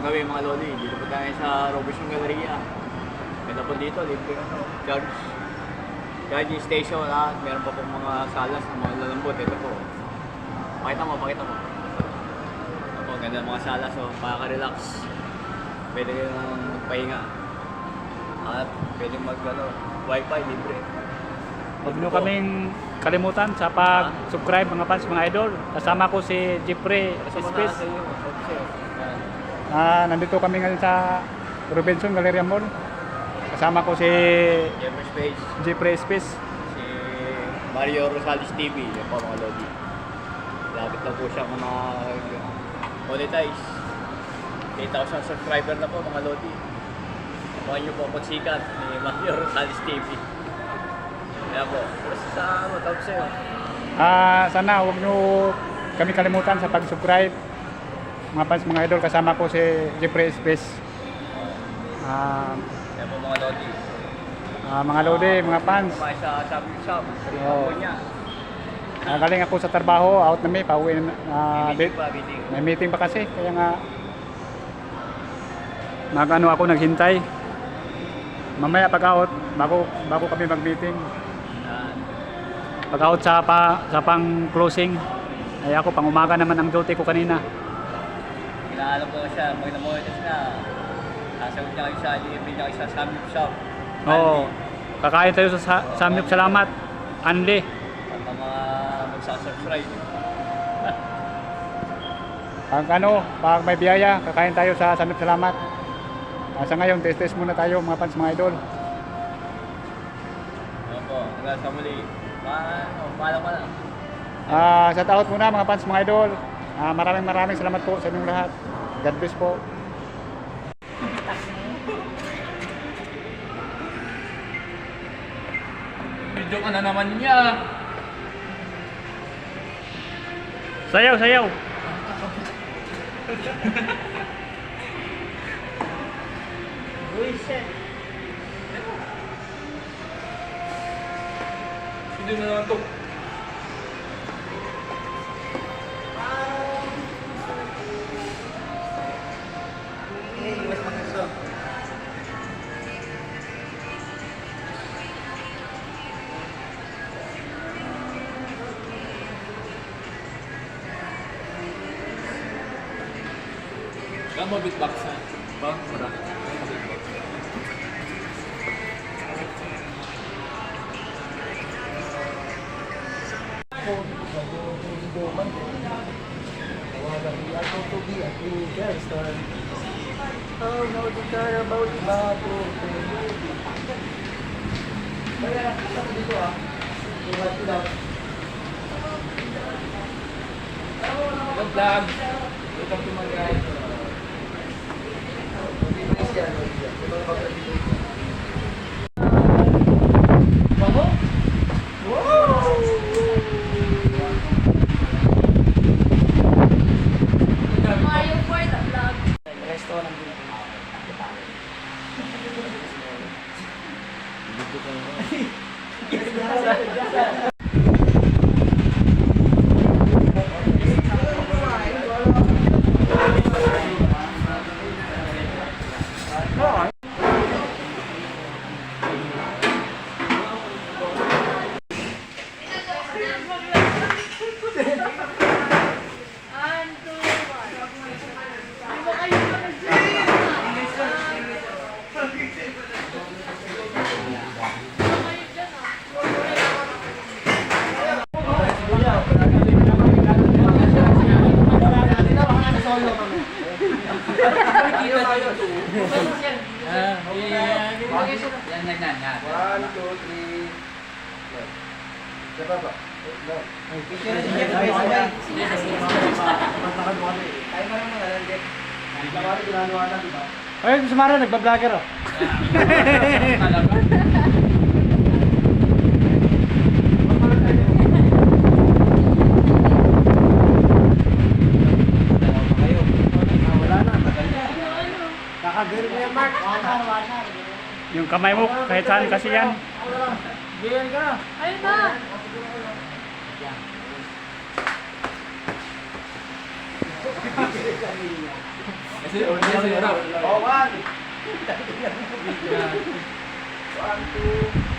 gabi mga lodi, dito po tayo sa Robertson Galleria. Ganda po dito, libre charging station lahat. Meron pa pong mga salas ng mga lalambot. Ito po. Pakita mo. Ito po, ganda mga salas. So, makaka-relax. Pwede kayong magpahinga. At pwede wifi libre. Huwag nyo kaming kalimutan sa pag-subscribe mga fans, mga idol. Kasama ko si Jeffrey Space. Nandito kami ngayon sa Robertson Galleria Mall. Kasama ko si Jeffrey Space. Si Mario Rosales TV. Yan po mga lodi. Lapit lang po siyang monetize. 8,000 subscriber na po mga lodi. Huwag nyo po pagsikat ni Mario Rosales TV. Kaya po, basta matawag sa'yo. Sana huwag nyo kami kalimutan sa pag-subscribe. Mga fans, mga idol, kasama ko si Jeffrey Space. Yan po mga lodi. Mga lodi, mga fans. Kumain sa shopping shop. Oo. Galing ako sa trabaho, out na pauwi na. Meeting. May meeting pa kasi, kaya nga ako naghintay. Mamaya pag-out, bago kami mag-meeting. Pag-out sa pang-closing, ay ako pang umaga naman ang duty ko kanina. Kinaalam ko siya, pag namonetis na, sasagot niya kayo sa i-email niya kayo sa Samyup Shop. Oo, kakain tayo sa Samyup, salamat. Anli. At mga magsasubscribe. Pag may biyaya, kakain tayo sa Samyup, salamat. Sa ngayon, test muna tayo mga fans, mga idol. Ano po, hanggang sa muli. Paalam ka na. Shout out muna mga fans, mga idol. Maraming salamat po sa inyong lahat. God bless po. Video ka na naman niya. Sayaw. Hindi na naman ito. Kamu beatbox na? Bang, mura. Oh no, the car about bago. Kaya nakita dito Iwan lang. Good vlog. Welcome to my guys. Mario for the vlog. Restaurant din. Ay, sumara, nagbablogger oh. Yung kamay mo, kahit saan kasi yan. Ayun na. Kasi harap. Oh, one. Yan. 1, 2,